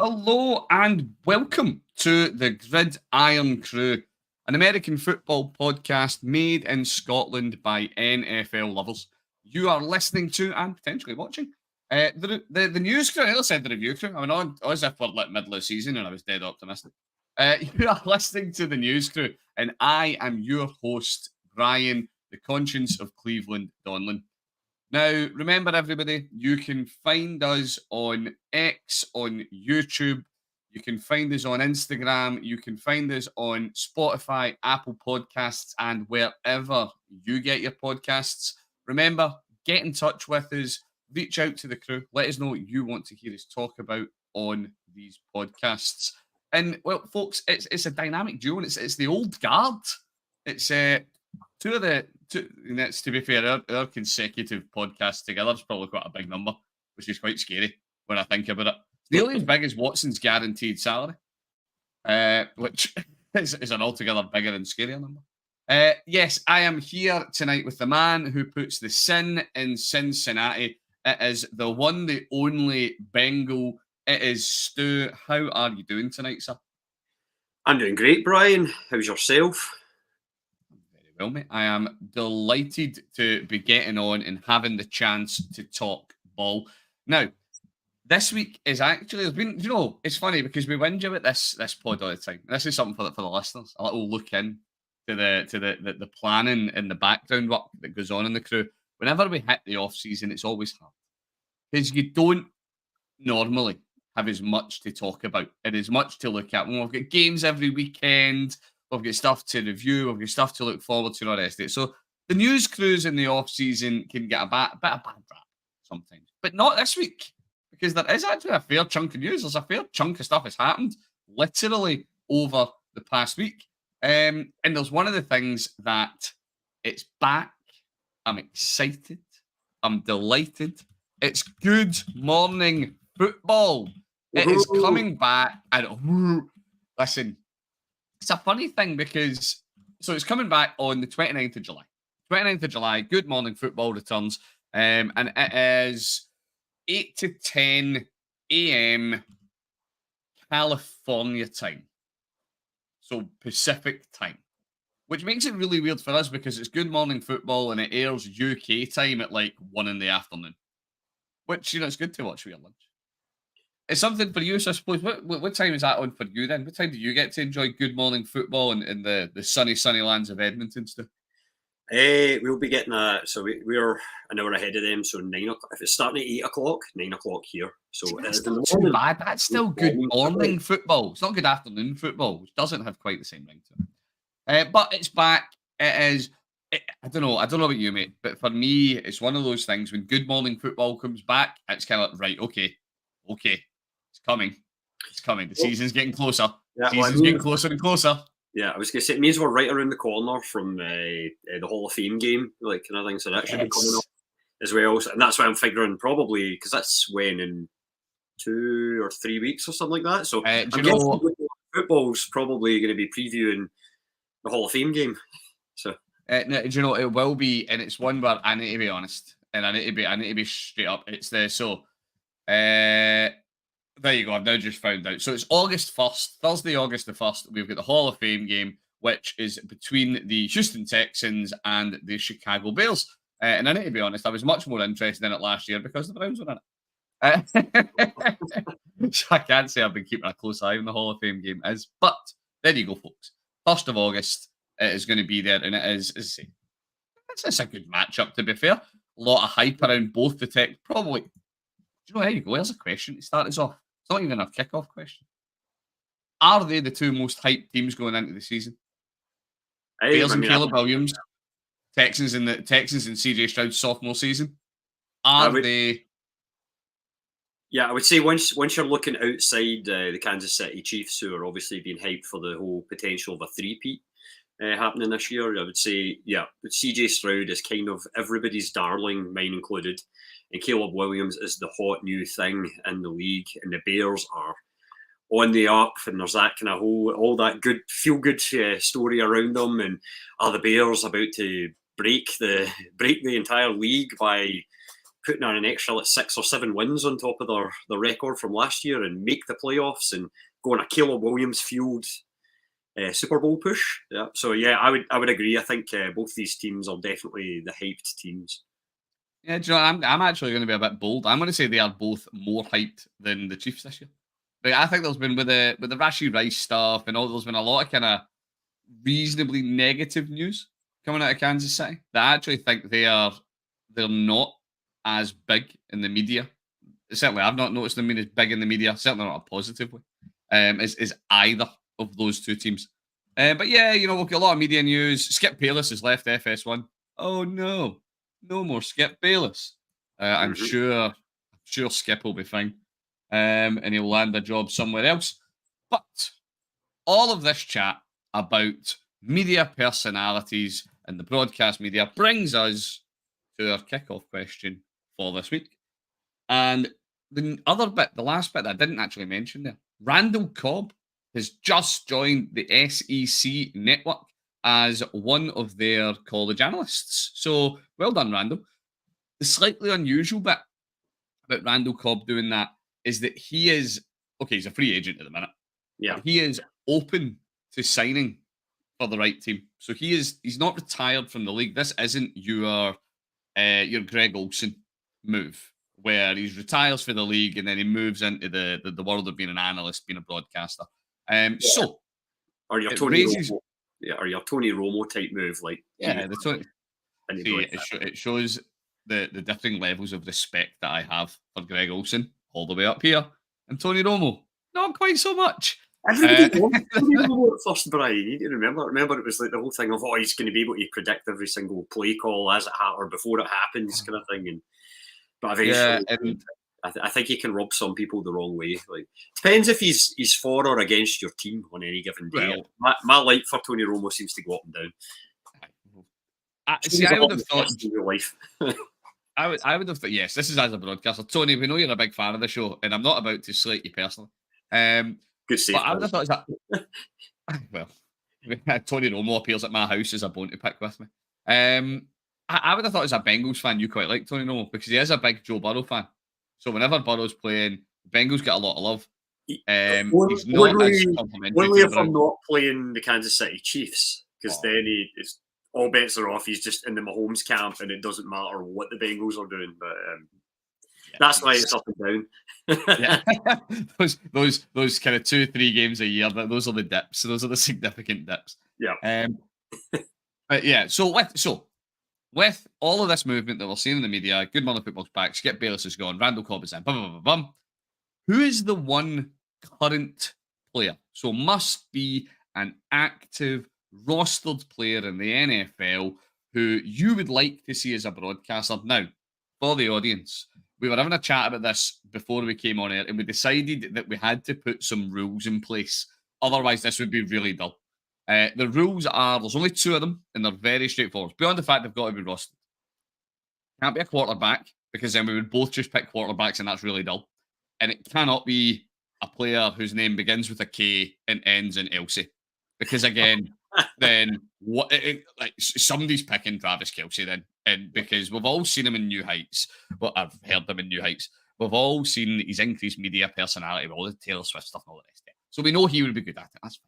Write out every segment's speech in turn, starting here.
Hello and welcome to the Irn-Cru, an American football podcast made in Scotland by NFL lovers. You are listening to and potentially watching the news crew. I nearly said the review crew. I mean, on as if we're like middle of the season and I was dead optimistic. You are listening to the news crew, and I am your host, Brian, the conscience of Cleveland Donlan. Now, remember, everybody, you can find us on X, on YouTube. You can find us on Instagram. You can find us on Spotify, Apple Podcasts, and wherever you get your podcasts. Remember, get in touch with us. Reach out to the crew. Let us know what you want to hear us talk about on these podcasts. And, well, folks, it's a dynamic duo, and it's the old guard. It's two of the two, and that's, to be fair, our consecutive podcasts together is probably quite a big number, which is quite scary when I think about it. It's nearly as big as Watson's guaranteed salary, which is an altogether bigger and scarier number. Yes, I am here tonight with the man who puts the sin in Cincinnati. It is the one, the only Bengal. It is Stu. How are you doing tonight, sir? I'm doing great, Brian. How's yourself? Very well, mate. I am delighted to be getting on and having the chance to talk ball. Now, this week is actually, there's been, it's funny because we whinge about this pod all the time. This is something for the listeners. A little look in to the planning and the background work that goes on in the crew. Whenever we hit the off season, it's always hard because you don't normally have as much to talk about and as much to look at. When we've got games every weekend, we've got stuff to review, we've got stuff to look forward to, and all the rest of it. So the news crews in the off season can get a bit of bad rap sometimes, but not this week because there is actually a fair chunk of news. There's a fair chunk of stuff that's happened literally over the past week, and there's one of the things that it's back. I'm excited. I'm delighted. It's Good Morning Football. It is coming back, and listen, it's a funny thing because it's coming back on the 29th of July. 29th of July, Good Morning Football returns, and it is 8 to 10 a.m. California time, so Pacific time, which makes it really weird for us because it's Good Morning Football and it airs UK time at like 1 in the afternoon, which, it's good to watch for your lunch. It's something for you, so I suppose. What time is that on for you then? What time do you get to enjoy Good Morning Football in the sunny lands of Edmonton stuff? We'll be getting so we're an hour ahead of them. So 9 o'clock. If it's starting at 8 o'clock, 9 o'clock here. So it's not too bad. That's still good morning football. It's not good afternoon football, which doesn't have quite the same ring to it. But it's back. It is. I don't know about you, mate, but for me, it's one of those things when Good Morning Football comes back, it's kind of like, right, okay, it's coming. The season's getting closer. Yeah, season's getting closer and closer. Yeah, I was going to say, it means we're right around the corner from the Hall of Fame game, like kind of thing. So that should be coming up as well. And that's why I'm figuring probably because that's when in 2 or 3 weeks or something like that. So I'm guessing football's probably going to be previewing the Hall of Fame game. So. No, it will be, and it's one where I need to be honest, and I need to be straight up. It's there you go. I've now just found out. So it's August 1st, Thursday, August the 1st. We've got the Hall of Fame game, which is between the Houston Texans and the Chicago Bears. And I need to be honest, I was much more interested in it last year because the Browns were in it. So I can't say I've been keeping a close eye on the Hall of Fame game but there you go, folks. 1st of August. It is going to be there, and it is, as I say, it's a good matchup, to be fair. A lot of hype around both the tech. Probably, there you go. There's a question to start us off. It's not even a kickoff question. Are they the two most hyped teams going into the season? Bears and Caleb Williams, Texans and CJ Stroud's sophomore season. Are they? Yeah, I would say once you're looking outside the Kansas City Chiefs, who are obviously being hyped for the whole potential of a three-peat, happening this year, I would say, CJ Stroud is kind of everybody's darling, mine included, and Caleb Williams is the hot new thing in the league, and the Bears are on the up, and there's that kind of all that good feel-good story around them, and are the Bears about to break the entire league by putting on an extra 6 or 7 wins on top of their record from last year and make the playoffs and go on a Caleb Williams fueled Super Bowl push. Yeah, so yeah, I would agree. I think both these teams are definitely the hyped teams. Yeah, do you know, I'm actually going to be a bit bold. I'm going to say they are both more hyped than the Chiefs this year. But I think there's been with the Rashid Rice stuff and all. There's been a lot of kind of reasonably negative news coming out of Kansas City. That I actually think they're not as big in the media. Certainly, I've not noticed them being as big in the media. Certainly not a positive way. Is either of those two teams. But yeah, we've got a lot of media news. Skip Bayless has left FS1. Oh no, no more Skip Bayless. I'm sure Skip will be fine, and he'll land a job somewhere else. But all of this chat about media personalities and the broadcast media brings us to our kickoff question for this week. And the last bit that I didn't actually mention there, Randall Cobb has just joined the SEC network as one of their college analysts. So well done, Randall. The slightly unusual bit about Randall Cobb doing that is that he's a free agent at the minute. Yeah. But he is open to signing for the right team. So he's not retired from the league. This isn't your Greg Olsen move, where he retires for the league and then he moves into the world of being an analyst, being a broadcaster. So, or your Tony Romo, or your Tony Romo type move, like the Tony. It shows the differing levels of respect that I have for Greg Olsen all the way up here, and Tony Romo not quite so much. Everybody wants Tony Romo at first, Brian. You need to remember it was like the whole thing of he's going to be able to predict every single play call as it or before it happens, kind of thing. But eventually, I think he can rub some people the wrong way. Like, depends if he's for or against your team on any given day. Well, my like for Tony Romo seems to go up and down. I would have thought in your life. I would have thought, yes, this is as a broadcaster. Tony, we know you're a big fan of the show, and I'm not about to slate you personally. Good save. But I would have thought well, Tony Romo appears at my house as a bone to pick with me. I would have thought as a Bengals fan, you quite like Tony Romo because he is a big Joe Burrow fan. So whenever Burrow's playing, the Bengals get a lot of love. He's not as complimentary. Only if I'm not playing the Kansas City Chiefs, because then it's all bets are off. He's just in the Mahomes camp, and it doesn't matter what the Bengals are doing. But that's why it's up and down. those kind of 2-3 games a year. Those are the dips. Those are the significant dips. Yeah. But yeah. So with all of this movement that we're seeing in the media, Good Mother Football's back, Skip Bayless is gone, Randall Cobb is in, who is the one current player? So must be an active, rostered player in the NFL who you would like to see as a broadcaster. Now, for the audience, we were having a chat about this before we came on air, and we decided that we had to put some rules in place. Otherwise, this would be really dull. The rules are, there's only 2 of them, and they're very straightforward. Beyond the fact they've got to be rostered. Can't be a quarterback, because then we would both just pick quarterbacks, and that's really dull. And it cannot be a player whose name begins with a K and ends in Elsie. Because again, then what? Like somebody's picking Travis Kelce then, and because we've all seen him in New Heights. Well, I've heard him in New Heights. We've all seen his increased media personality with all the Taylor Swift stuff and all the rest of it. So we know he would be good at it. That's fine.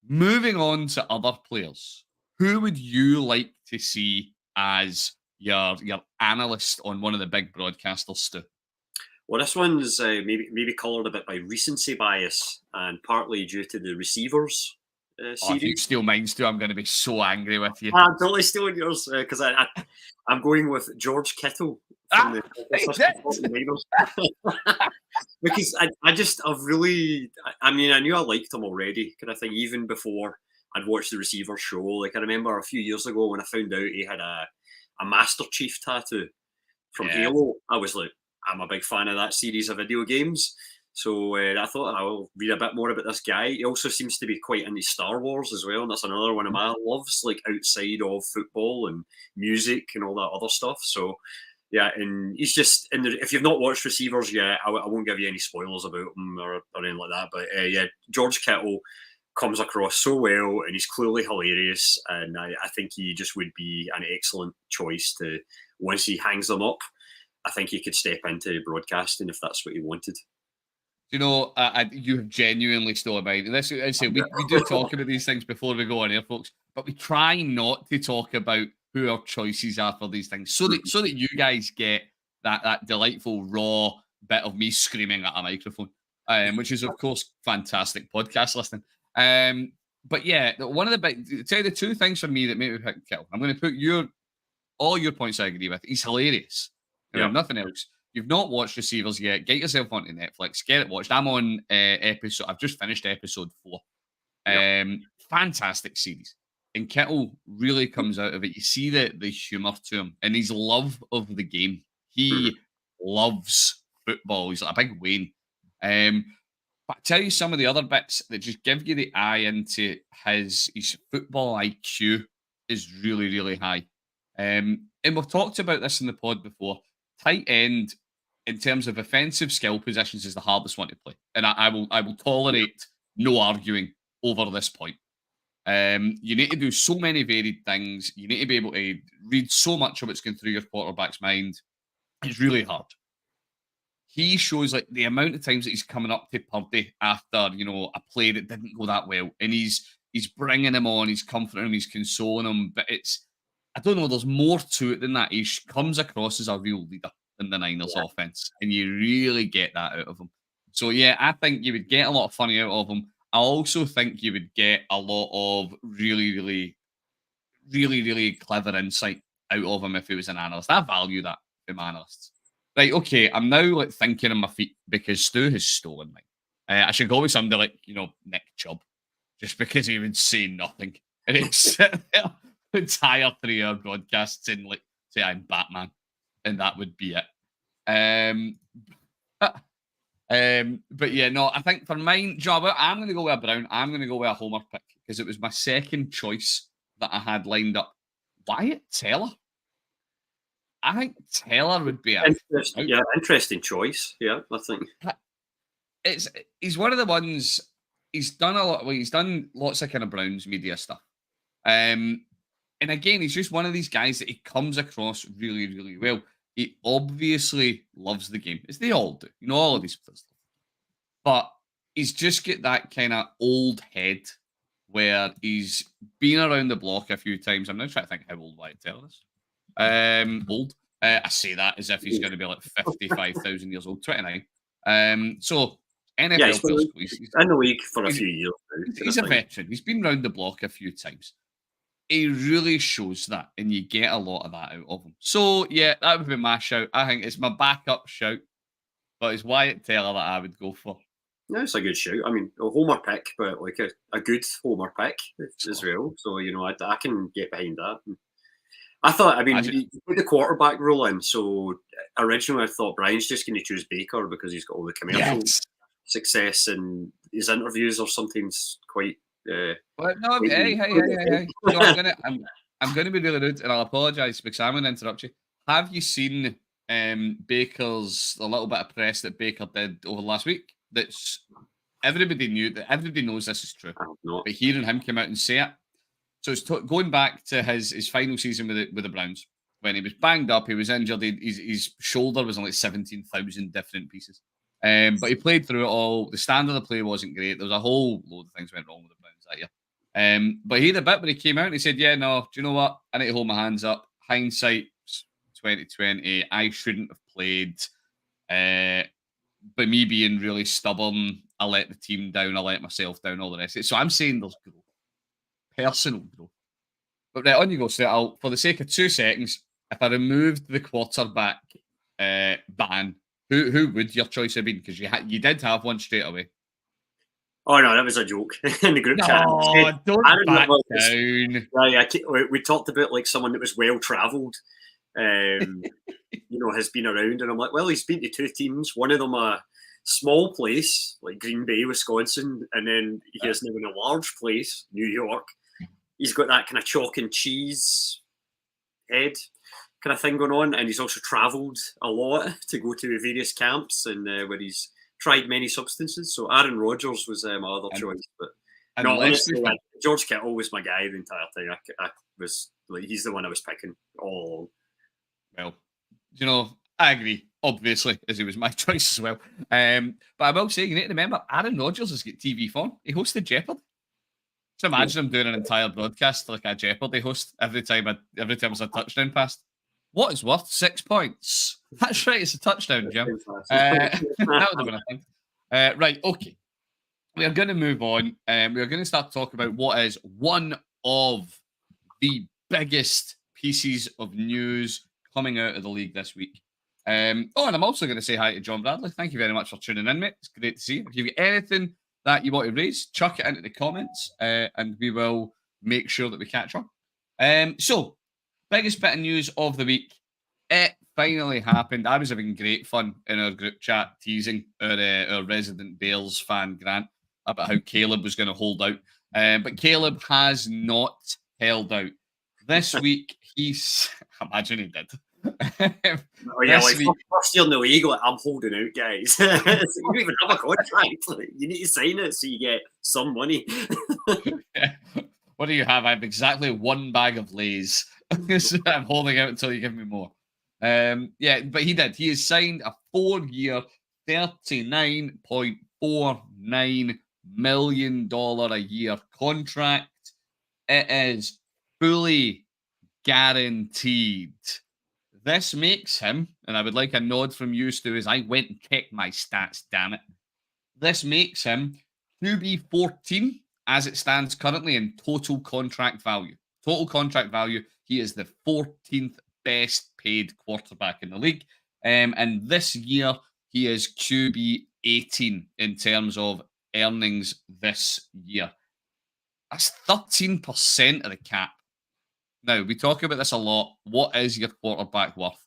Moving on to other players, who would you like to see as your analyst on one of the big broadcasters, Stu? Well, this one's maybe coloured a bit by recency bias and partly due to the receivers series. If you steal mine, Stu, I'm going to be so angry with you. I'm totally stealing yours because I'm going with George Kittle. Because I knew I liked him already, kind of thing, even before I'd watched the receiver show. Like, I remember a few years ago when I found out he had a Master Chief tattoo from Halo. I was like, I'm a big fan of that series of video games. So I thought I'll read a bit more about this guy. He also seems to be quite into Star Wars as well. And that's another one of my loves, like outside of football and music and all that other stuff. So yeah, and he's just if you've not watched Receivers yet, I won't give you any spoilers about him or anything like that. But George Kittle comes across so well, and he's clearly hilarious. And I think he just would be an excellent choice to once he hangs them up. I think he could step into broadcasting if that's what he wanted. You know, you have genuinely stole a mind. This, I say, we do talk about these things before we go on here, folks, but we try not to talk about who our choices are for these things, so that you guys get that delightful raw bit of me screaming at a microphone, which is of course fantastic podcast listening. But yeah, one of the big, tell you the two things for me that made me pick Kittle. I'm going to put all your points I agree with. He's hilarious. Yeah. Nothing else. You've not watched Receivers yet. Get yourself onto Netflix. Get it watched. I'm on episode. I've just finished episode 4. Fantastic series. And Kittle really comes out of it. You see the humor to him and his love of the game. He loves football. He's like a big Wayne. But I tell you some of the other bits that just give you the eye into his football IQ is really, really high. And we've talked about this in the pod before. Tight end, in terms of offensive skill positions, is the hardest one to play, and I will tolerate no arguing over this point. You need to do so many varied things. You need to be able to read so much of what's going through your quarterback's mind. It's really hard. He shows like the amount of times that he's coming up to Purdy after a play that didn't go that well, and he's bringing him on, he's comforting him, he's consoling him, but I don't know. There's more to it than that. He comes across as a real leader in the Niners offense, and you really get that out of him. So yeah, I think you would get a lot of funny out of him. I also think you would get a lot of really, really, really, really clever insight out of him if he was an analyst. I value that from analysts. Right, okay, I'm now thinking on my feet because Stu has stolen mine. I should go with somebody like Nick Chubb, just because he would say nothing and he'd sit there entire 3-hour broadcasts and say I'm Batman, and that would be it. But yeah, no, I think for mine, Job, I'm going to go with a Brown. I'm going to go with a Homer pick because it was my second choice that I had lined up. Wyatt Teller. I think Teller would be interesting choice. Yeah, I think he's one of the ones. He's done a lot. Well, he's done lots of kind of Browns media stuff. And again, he's just one of these guys that he comes across really, really well. He obviously loves the game, as they all do. All of these players. But he's just got that kind of old head where he's been around the block a few times. I'm now trying to think how old Wyatt Teller is. Old. I say that as if he's going to be like 55,000 years old, 29. So NFL players, he's in the league for a few years now. He's a veteran. He's been around the block a few times. He really shows that, and you get a lot of that out of him. So, yeah, that would be my shout. I think it's my backup shout, but it's Wyatt Teller that I would go for. No, it's a good shout. I mean, a Homer pick, but like a good Homer pick as well. So, I can get behind that. I thought, you put the quarterback rule in. So, originally I thought Brian's just going to choose Baker because he's got all the commercial success and his interviews or something's quite... hey. So I'm gonna be really rude, and I'll apologise because I'm gonna interrupt you. Have you seen Baker's the little bit of press that Baker did over the last week? That's everybody knows this is true, but hearing him come out and say it. So it's going back to his final season with the Browns when he was banged up, he was injured, his shoulder was on like 17,000 different pieces. But he played through it all. The standard of play wasn't great. There was a whole load of things went wrong with the Browns that year. But he had a bit when he came out and he said, yeah, no, do you know what? I need to hold my hands up. Hindsight, 2020, I shouldn't have played. But me being really stubborn, I let the team down, I let myself down, all the rest of it. So I'm saying there's growth. Personal growth. But right, on you go, so for the sake of 2 seconds, if I removed the quarterback ban, who would your choice have been? Because you did have one straight away. Oh no, that was a joke in the group chat. Don't back down. We talked about like someone that was well travelled, has been around, and I'm like, well, he's been to 2 teams. One of them a small place like Green Bay, Wisconsin, and then he is now in a large place, New York. He's got that kind of chalk and cheese head kind of thing going on, and he's also travelled a lot to go to various camps and where he's tried many substances. So Aaron Rodgers was my other choice, but no, honestly, George Kittle was my guy the entire time. I was like, he's the one I was picking all along. Well, I agree, obviously, as it was my choice as well. But I will say, you need to remember, Aaron Rodgers has got TV form. He hosted Jeopardy. Just imagine him doing an entire broadcast like a Jeopardy host every time there's a touchdown passed. What is worth 6 points? That's right, it's a touchdown, Jim. That would have been a thing. Right, okay. We are going to move on. We are going to start talking about what is one of the biggest pieces of news coming out of the league this week. And I'm also going to say hi to John Bradley. Thank you very much for tuning in, mate. It's great to see you. If you've got anything that you want to raise, chuck it into the comments, and we will make sure that we catch up. So, biggest bit of news of the week. It finally happened. I was having great fun in our group chat teasing our resident Bears fan, Grant, about how Caleb was going to hold out. But Caleb has not held out. This week, imagine he did. Oh yeah, like first year in the league, like, I'm holding out, guys. You don't even have a contract. Like, you need to sign it so you get some money. Yeah. What do you have? I have exactly one bag of Lay's. So I'm holding out until you give me more. But he did. He has signed a 4-year, $39.49 million a year contract. It is fully guaranteed. This makes him, and I would like a nod from you, Stu, as I went and checked my stats, damn it. This makes him QB 14 as it stands currently in total contract value. Total contract value, he is the 14th best paid quarterback in the league. And this year, he is QB 18 in terms of earnings this year. That's 13% of the cap. Now, we talk about this a lot. What is your quarterback worth?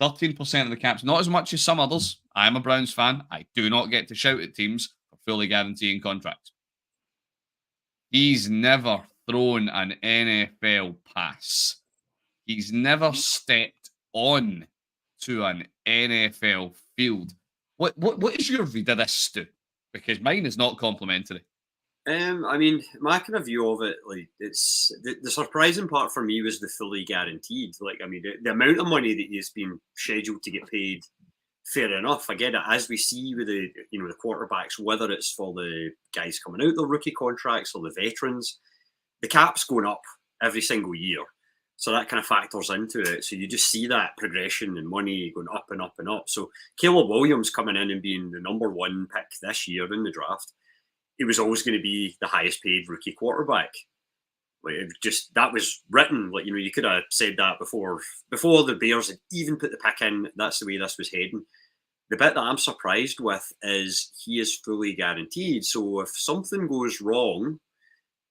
13% of the cap's not as much as some others. I am a Browns fan. I do not get to shout at teams for fully guaranteeing contracts. He's never thrown an NFL pass. He's never stepped on to an NFL field. What is your read of this, Stu? Because mine is not complimentary. I mean, my kind of view of it, like, it's the surprising part for me was the fully guaranteed. Like, I mean, the amount of money that he's been scheduled to get paid, fair enough. I get it. As we see with the quarterbacks, whether it's for the guys coming out their rookie contracts or the veterans, the cap's going up every single year. So that kind of factors into it. So you just see that progression and money going up and up and up. So Caleb Williams coming in and being the number 1 pick this year in the draft, it was always going to be the highest paid rookie quarterback. Like, that was written. Like, you could have said that before the Bears had even put the pick in. That's the way this was heading. The bit that I'm surprised with is he is fully guaranteed. So if something goes wrong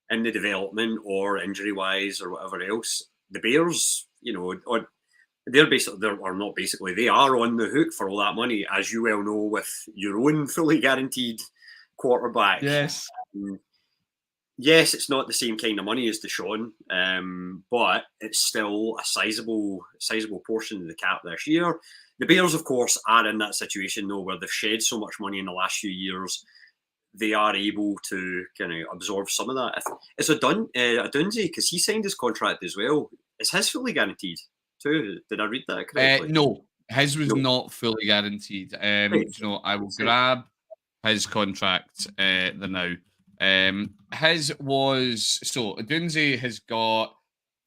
in the development or injury wise or whatever else, the Bears, they are on the hook for all that money, as you well know, with your own fully guaranteed quarterback. Yes. Yes, it's not the same kind of money as Deshaun, but it's still a sizable portion of the cap this year. The Bears, of course, are in that situation though, where they've shed so much money in the last few years. They are able to kind of absorb some of that. It's Odunze, because he signed his contract as well. Is his fully guaranteed too? Did I read that correctly? No, his was not fully guaranteed. I will grab his contract now. His was, so Odunze has got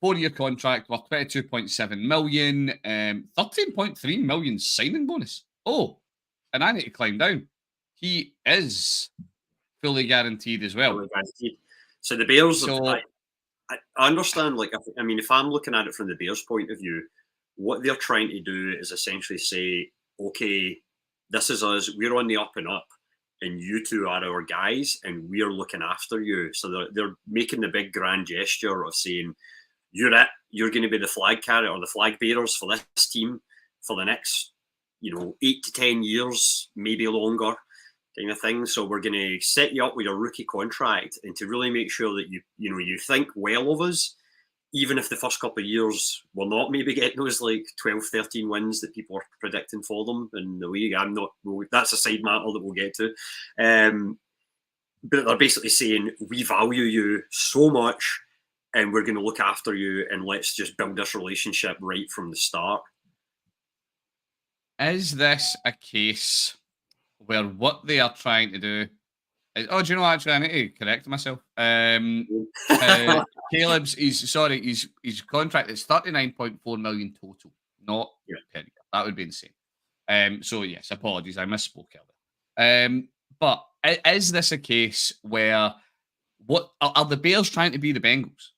4-year contract worth 22.7 million, 13.3 million signing bonus. Oh, and I need to climb down. He is fully guaranteed as well. Fully guaranteed. So the Bears, I understand, like, I mean, if I'm looking at it from the Bears' point of view, what they're trying to do is essentially say, okay, this is us, we're on the up and up, and you two are our guys, and we're looking after you. So they're making the big grand gesture of saying, you're going to be the flag carrier or the flag bearers for this team for the next, 8 to 10 years, maybe longer, kind of thing. So we're going to set you up with your rookie contract, and to really make sure that you think well of us, even if the first couple of years we're not maybe getting those like 12, 13 wins that people are predicting for them in the league. That's a side matter that we'll get to. But they're basically saying, we value you so much and we're going to look after you, and let's just build this relationship right from the start. Is this a case where what they are trying to do is, oh, do you know, actually, I need to correct myself. Caleb's, his contract is 39.4 million total, not Yeah. penny. That would be insane. So yes, apologies, I misspoke earlier. But is this a case where what are the Bears trying to be the Bengals?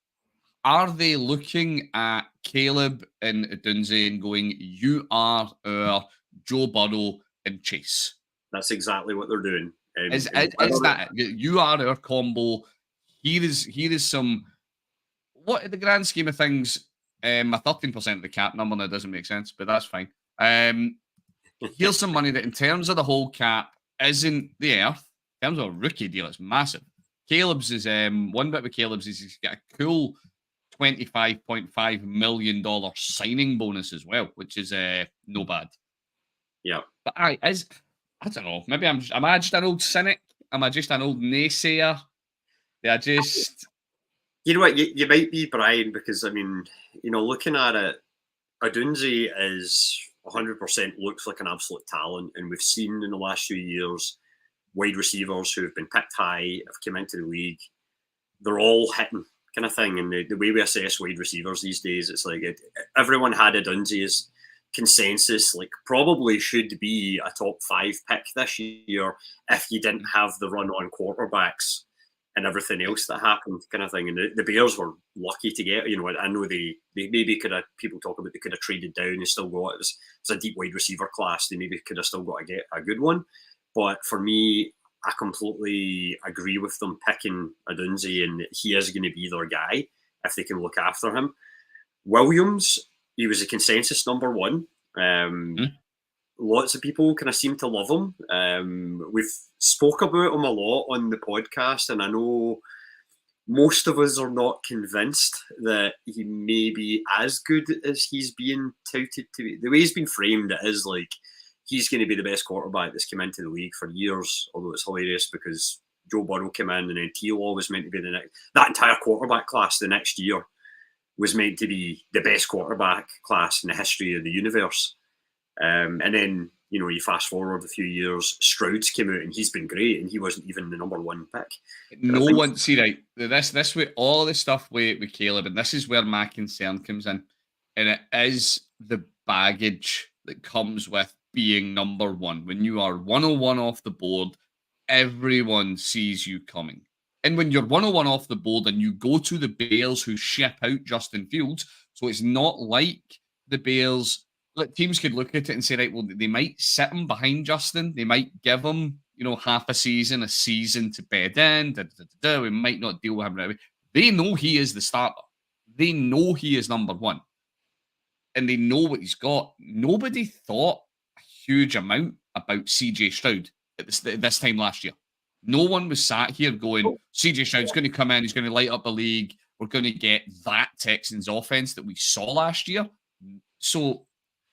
Are they looking at Caleb and Dunze and going, "You are our Joe Burrow and Chase"? That's exactly what they're doing. Is that it? You are our combo? Here is some. What in the grand scheme of things? A 13% of the cap number that doesn't make sense, but that's fine. Here's some money that, in terms of the whole cap, isn't the earth. In terms of a rookie deal, it's massive. Caleb's is one bit with Caleb's is he's got a cool $25.5 million signing bonus as well, which is no bad. Yeah. But I don't know. Maybe am I just an old cynic? Am I just an old naysayer? Yeah, just You know what? You might be, Brian, because I mean, looking at it, Adunzi is 100% looks like an absolute talent, and we've seen in the last few years wide receivers who have been picked high have come into the league. They're all hitting kind of thing, and the way we assess wide receivers these days, it's like everyone had Adunzi as consensus, like probably should be a top 5 pick this year if you didn't have the run on quarterbacks and everything else that happened, kind of thing. And the Bears were lucky to get, I know they maybe could have, people talk about they could have traded down and still got, it was a deep wide receiver class. They maybe could have still got a good one. But for me, I completely agree with them picking Adunzi, and he is going to be their guy if they can look after him. Williams, he was a consensus number 1. Lots of people kind of seem to love him. We've spoke about him a lot on the podcast, and I know most of us are not convinced that he may be as good as he's being touted to be. The way he's been framed, it is like he's going to be the best quarterback that's come into the league for years, although it's hilarious because Joe Burrow came in and then T-Law was meant to be the next. That entire quarterback class the next year was meant to be the best quarterback class in the history of the universe. And then, you fast forward a few years, Stroud's came out and he's been great, and he wasn't even the number 1 pick. No one see right. This way, all this stuff with Caleb, and this is where my concern comes in, and it is the baggage that comes with being number 1. When you are 101 off the board, everyone sees you coming. And when you're 101 off the board and you go to the Bears who ship out Justin Fields, so it's not like the Bears. Like, teams could look at it and say, right, well, they might sit him behind Justin. They might give him, half a season to bed in. We might not deal with him right away. They know he is the starter. They know he is number 1. And they know what he's got. Nobody thought a huge amount about CJ Stroud at this time last year. No one was sat here going, CJ Stroud's going to come in, he's going to light up the league. We're going to get that Texans offense that we saw last year. So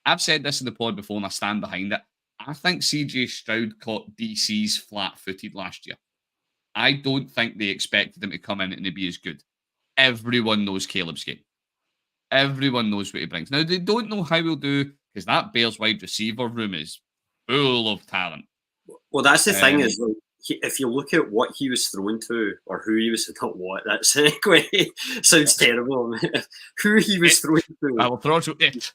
I've said this in the pod before, and I stand behind it. I think CJ Stroud caught DC's flat-footed last year. I don't think they expected him to come in and to be as good. Everyone knows Caleb's game. Everyone knows what he brings. Now, they don't know how he'll do, because that Bears wide receiver room is full of talent. Well, that's the thing is, like, if you look at what he was thrown to, or who he was, not what, that sounds terrible. Who he was thrown to. I will throw to it.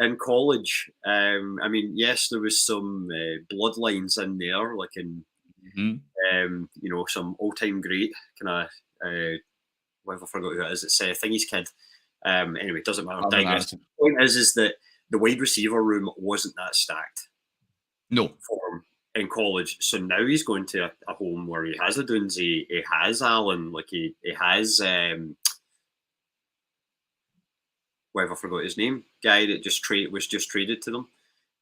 In college, I mean, yes, there was some bloodlines in there, like in, some all-time great kind of, whatever I forgot who it is. It's Thingy's kid. Anyway, it doesn't matter. The point is that the wide receiver room wasn't that stacked. No. For him in college. So now he's going to a home where he has a Dunze, he has Allen, like he has whatever I forgot his name, guy that was just traded to them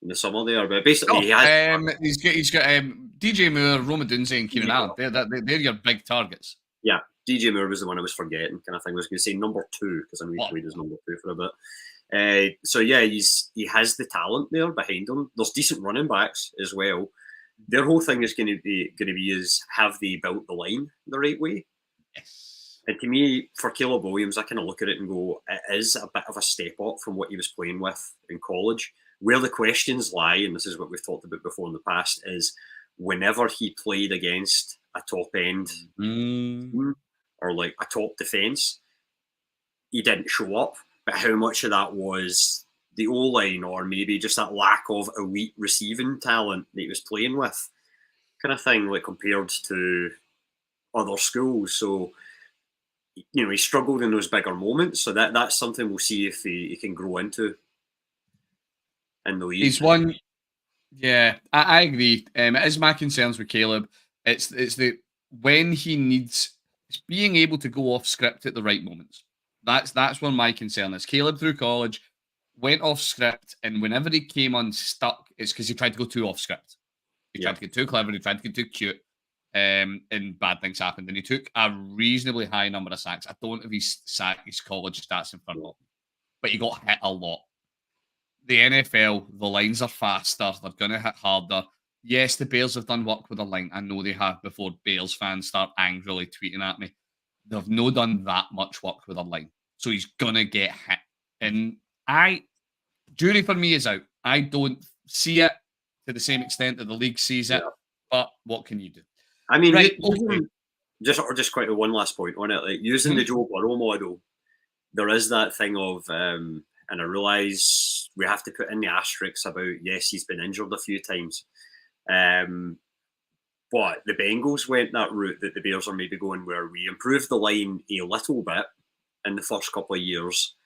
in the summer there. But basically, he's got DJ Moore, Roma Dunze, and Keenan Allen. They're your big targets. Yeah, DJ Moore was the one I was forgetting. Kind of thing. I was going to say number 2 because I know he played as number 2 for a bit. So yeah, he has the talent there behind him. There's decent running backs as well. Their whole thing is going to be is have they built the line the right way? Yes. And to me, for Caleb Williams, I kind of look at it and go, it is a bit of a step up from what he was playing with in college. Where the questions lie, and this is what we've talked about before in the past, is whenever he played against a top end team or like a top defence, he didn't show up. But how much of that was the O-line or maybe just that lack of elite receiving talent that he was playing with, kind of thing, like compared to other schools. So, you know, he struggled in those bigger moments. So that's something we'll see if he can grow into in the league. He's one. Yeah, I agree. It is my concerns with Caleb. It's the when he needs it's being able to go off script at the right moments. That's where my concern is. Caleb through college went off script, and whenever he came unstuck, it's because he tried to go too off script. He tried to get too clever. He tried to get too cute, and bad things happened. And he took a reasonably high number of sacks. I don't have his college stats in front of me, but he got hit a lot. The NFL, the lines are faster. They're going to hit harder. Yes, the Bears have done work with the line. I know they have before Bears fans start angrily tweeting at me. They've no done that much work with a line. So he's going to get hit. And jury for me is out. I don't see it to the same extent that the league sees it. But what can you do? I mean, just quite one last point on it. Like using the Joe Burrow model, there is that thing of, and I realise we have to put in the asterisks about, yes, he's been injured a few times. But the Bengals went that route that the Bears are maybe going, where we improved the line a little bit in the first couple of years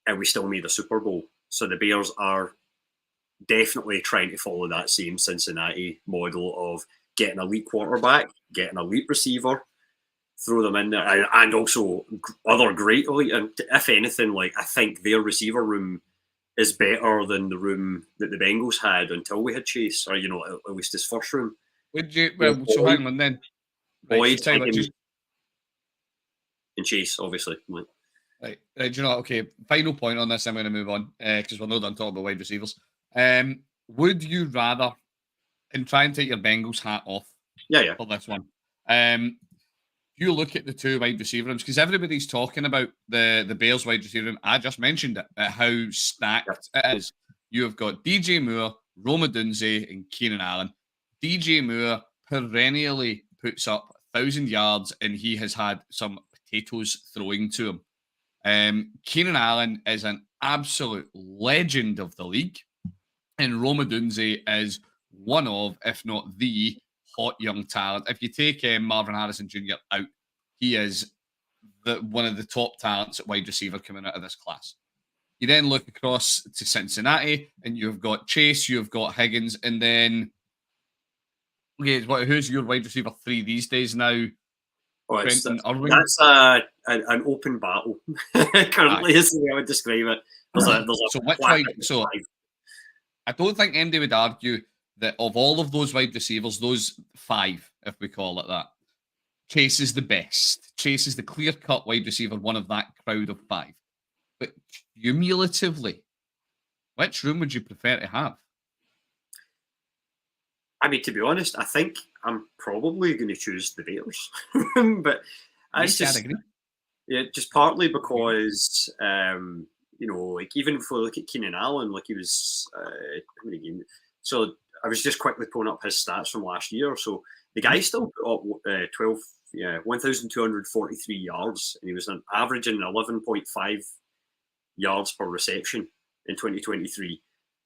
and we still made a Super Bowl. So the Bears are definitely trying to follow that same Cincinnati model of getting an elite quarterback, getting an elite receiver, throw them in there, and also other great elite. And if anything, like I think their receiver room is better than the room that the Bengals had until we had Chase, or at least his first room. Would you? Well, so hang on then. Boyd, and Chase, obviously. Right. Do you know? Okay. Final point on this. I'm going to move on because we're not done talking about wide receivers. Would you rather, and try and take your Bengals hat off? Yeah. For this one. You look at the two wide receiver rooms because everybody's talking about the Bears wide receiver room. I just mentioned it, how stacked it is. You have got DJ Moore, Rome Odunze, and Keenan Allen. DJ Moore perennially puts up 1,000 yards, and he has had some potatoes throwing to him. Keenan Allen is an absolute legend of the league, and Rome Odunze is one of, if not the hot young talent. If you take Marvin Harrison Jr. out, he is one of the top talents at wide receiver coming out of this class. You then look across to Cincinnati, and you've got Chase, you've got Higgins, and then who's your wide receiver 3 these days now? That's an open battle. Currently, is the way I would describe it. I don't think anybody would argue that of all of those wide receivers, those 5, if we call it that, Chase is the best. Chase is the clear-cut wide receiver, one of that crowd of 5. But cumulatively, which room would you prefer to have? I mean, to be honest, I think I'm probably going to choose the Bears. But just partly because, like even if we look at Keenan Allen, like he was, how many games? So I was just quickly pulling up his stats from last year. So the guy still put up 1,243 yards, and he was averaging 11.5 yards per reception in 2023.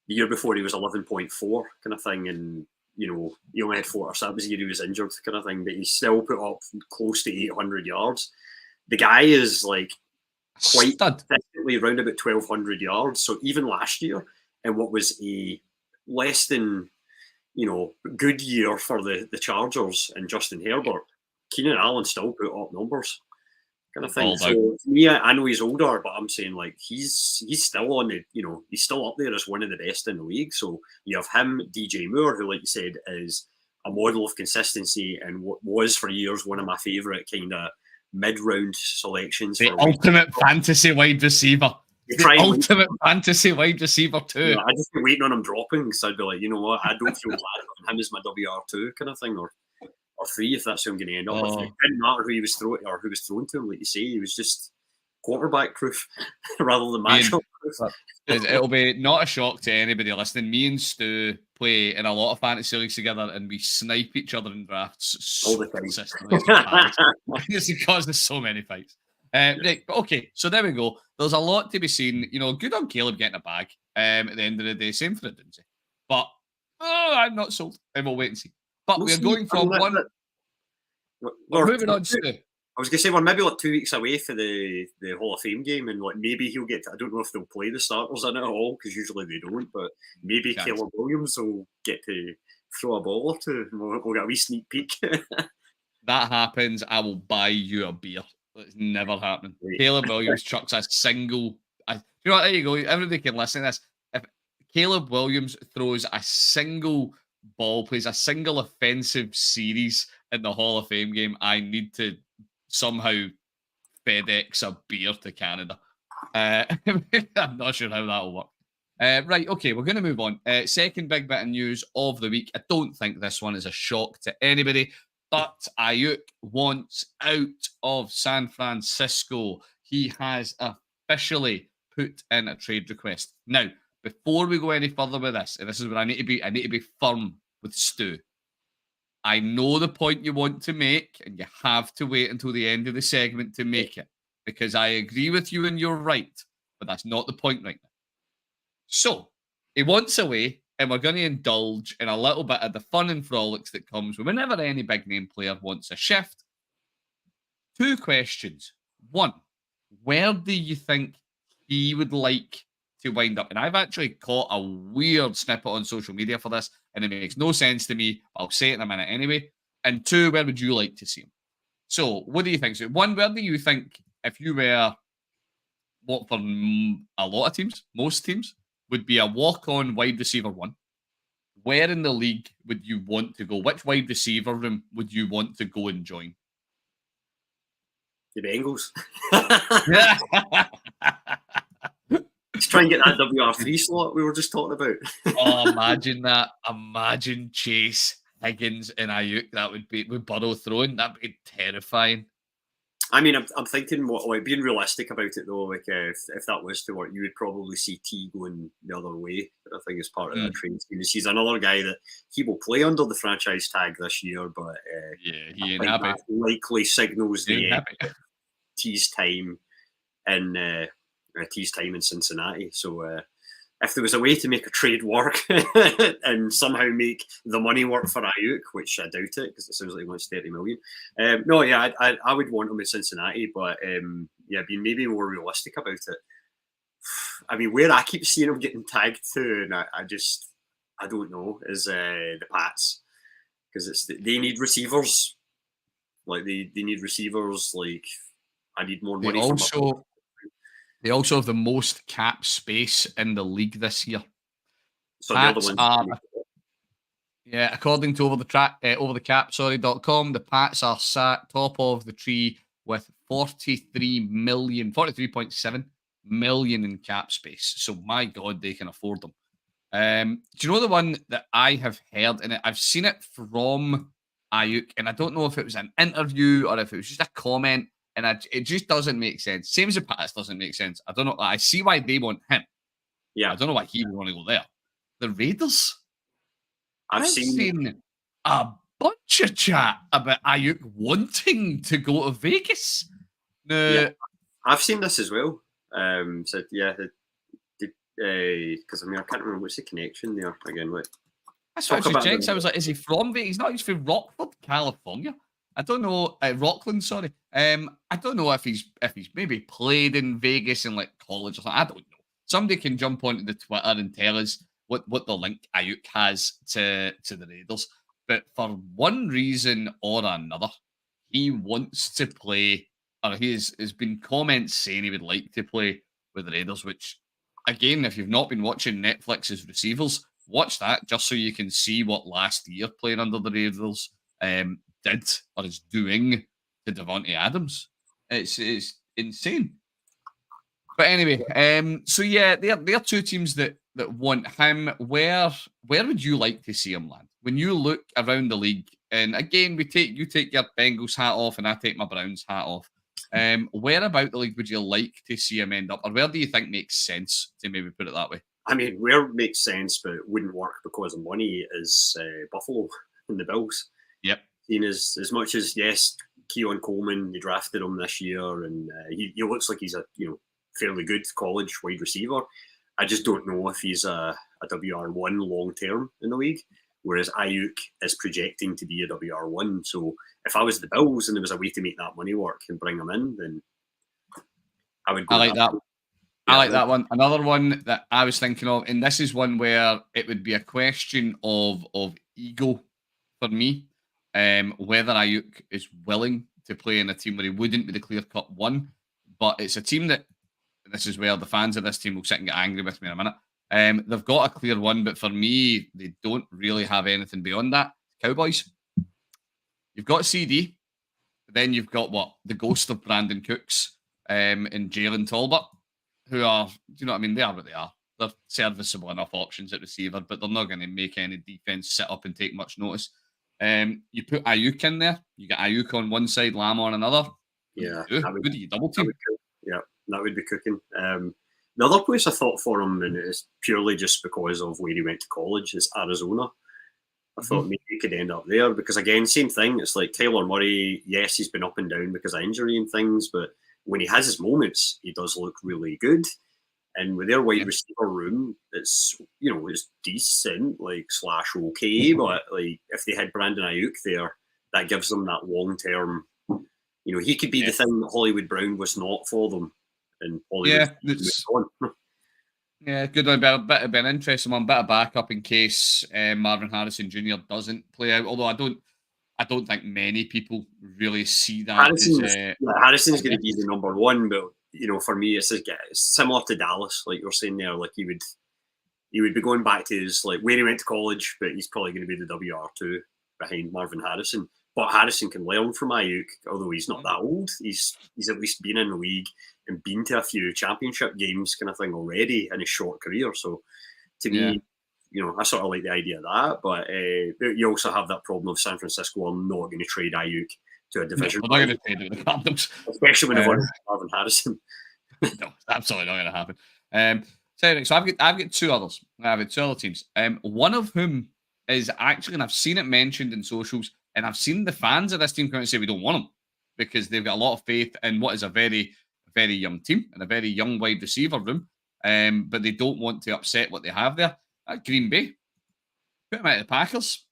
The year before, he was 11.4 kind of thing, and he only had 4 that was the year he was injured kind of thing, but he still put up close to 800 yards. The guy is like quite consistently around about 1,200 yards. So even last year, in what was a less than good year for the Chargers and Justin Herbert, Keenan Allen still put up numbers kind of thing. So to me, I know he's older, but I'm saying like he's still on the he's still up there as one of the best in the league. So you have him, DJ Moore, who, like you said, is a model of consistency and what was for years one of my favourite kind of mid-round selections. The ultimate fantasy wide receiver. The ultimate fantasy wide receiver too. Yeah, I just been waiting on him dropping, so I'd be like, you know what, I don't feel bad on him as my WR2 kind of thing, or 3 if that's who I'm going to end up with. It didn't matter who he was throwing or who was thrown to him, like you say. He was just quarterback proof rather than matchup proof. It'll be not a shock to anybody listening. Me and Stu play in a lot of fantasy leagues together, and we snipe each other in drafts All the time. consistently. It's causes so many fights. Right, but okay, so there we go. There's a lot to be seen. Good on Caleb getting a bag at the end of the day. Same for Adunsey. But I'm not sold, and we'll wait and see. But we're going from one. We're moving on, Stu. I was going to say we're maybe like 2 weeks away for the Hall of Fame game, and like maybe he'll get. I don't know if they'll play the starters in it at all because usually they don't. But maybe Caleb Williams will get to throw a ball or two. And we'll get a wee sneak peek. That happens, I will buy you a beer. It's never happening. Caleb Williams chucks a single. You know what? There you go. Everybody can listen to this. If Caleb Williams throws a single ball, plays a single offensive series in the Hall of Fame game, I need to somehow FedEx a beer to Canada. I'm not sure how that'll work. Right, okay, we're going to move on. Second big bit of news of the week. I don't think this one is a shock to anybody, but Ayuk wants out of San Francisco. He has officially put in a trade request. Now, before we go any further with this, and this is where I need to be firm with Stu. I know the point you want to make, and you have to wait until the end of the segment to make it, because I agree with you and you're right, but that's not the point right now. So, he wants away, and we're going to indulge in a little bit of the fun and frolics that comes whenever any big name player wants a shift. 2 questions. 1, where do you think he would like to wind up? And I've actually caught a weird snippet on social media for this, and it makes no sense to me. I'll say it in a minute anyway. And 2, where would you like to see him? So, what do you think? So, 1, where do you think, if you were, what for a lot of teams, most teams, would be a walk-on wide receiver 1? Where in the league would you want to go? Which wide receiver room would you want to go and join? The Bengals. Let's try and get that WR3 slot we were just talking about. Oh, imagine that. Imagine Chase, Higgins, and Ayuk. That would be with Burrow throwing. That'd be terrifying. I mean, I'm thinking, being realistic about it though, like if that was to work, you would probably see T going the other way. But I think as part of that trade scheme, he's another guy that he will play under the franchise tag this year, but he ain't happy. Likely signals the T's time in Cincinnati. So if there was a way to make a trade work and somehow make the money work for Ayuk, which I doubt it because it sounds like he wants 30 million. I would want him in Cincinnati, but being maybe more realistic about it. I mean, where I keep seeing him getting tagged to, and I don't know, is the Pats, because they need receivers. Like they need receivers. Like I need more money. They also have the most cap space in the league this year. So they're the ones. According to overthecap.com, the Pats are sat top of the tree with 43.7 million in cap space. So my God, they can afford them. Do you know the one that I have heard, and I've seen it from Ayuk, and I don't know if it was an interview or if it was just a comment, and it just doesn't make sense. Same as the Pats doesn't make sense. I don't know. I see why they want him. Yeah. I don't know why he would want to go there. The Raiders. I've seen a bunch of chat about Ayuk wanting to go to Vegas. I've seen this as well. Because I can't remember what's the connection there again. Like, that's what I was checking. I was like, is he from Vegas? He's not. He's from Rockford, California. I don't know. Rockland, sorry. I don't know if he's maybe played in Vegas in like college or something. I don't know. Somebody can jump onto the Twitter and tell us what the link Ayuk has to the Raiders. But for one reason or another, he wants to play, or has been comments saying he would like to play with the Raiders, which, again, if you've not been watching Netflix's Receivers, watch that just so you can see what last year playing under the Raiders did or is doing to Devontae Adams. It's insane. But anyway, they're 2 teams that want him. Where would you like to see him land? When you look around the league, and again, you take your Bengals hat off and I take my Browns hat off. Where about the league would you like to see him end up, or where do you think makes sense to maybe put it that way? I mean, where it makes sense, but it wouldn't work because of money is Buffalo and the Bills. Yep. Seeing as much as, yes, Keon Coleman, they drafted him this year, and he looks like he's a fairly good college wide receiver. I just don't know if he's a WR1 long term in the league, whereas Ayuk is projecting to be a WR1. So if I was the Bills and there was a way to make that money work and bring him in, then I would go. I like that. I like that one. Another one that I was thinking of, and this is one where it would be a question of ego for me, whether Ayuk is willing to play in a team where he wouldn't be the clear-cut one, but it's a team that, and this is where the fans of this team will sit and get angry with me in a minute. They've got a clear one, but for me, they don't really have anything beyond that. Cowboys. You've got CD, then you've got the ghost of Brandon Cooks and Jalen Tolbert, who are, do you know what I mean? They are what they are. They're serviceable enough options at receiver, but they're not going to make any defense sit up and take much notice. You put Ayuk in there. You get Ayuk on one side, Lamb on another. Yeah, who do you double team? That would be cooking. The other place I thought for him, and it's purely just because of where he went to college, is Arizona. I thought maybe he could end up there because, again, same thing. It's like Kyler Murray. Yes, he's been up and down because of injury and things, but when he has his moments, he does look really good. And with their wide receiver room, it's it's decent, / okay. But if they had Brandon Ayuk there, that gives them that long term. He could be the thing that Hollywood Brown was not for them. And Hollywood good one. Bit of an interesting one, bit of backup in case Marvin Harrison Jr. doesn't play out. Although I don't think many people really see that. Harrison's going to be the number one, but for me, it's similar to Dallas, like you're saying there. Like he would be going back to his where he went to college, but he's probably going to be the WR2 behind Marvin Harrison. But Harrison can learn from Ayuk, although he's not that old. He's at least been in the league and been to a few championship games, kind of thing, already in his short career. So to me, I sort of like the idea of that. But you also have that problem of San Francisco are not going to trade Ayuk to a division. They're not going to trade it with the Cardinals, especially when they've won Marvin Harrison. No, absolutely not going to happen. So I've got two others. I have two other teams. One of whom is actually, and I've seen it mentioned in socials, and I've seen the fans of this team come out and say we don't want them because they've got a lot of faith in what is a very, very young team and a very young wide receiver room. But they don't want to upset what they have there. At Green Bay, put them out of the Packers.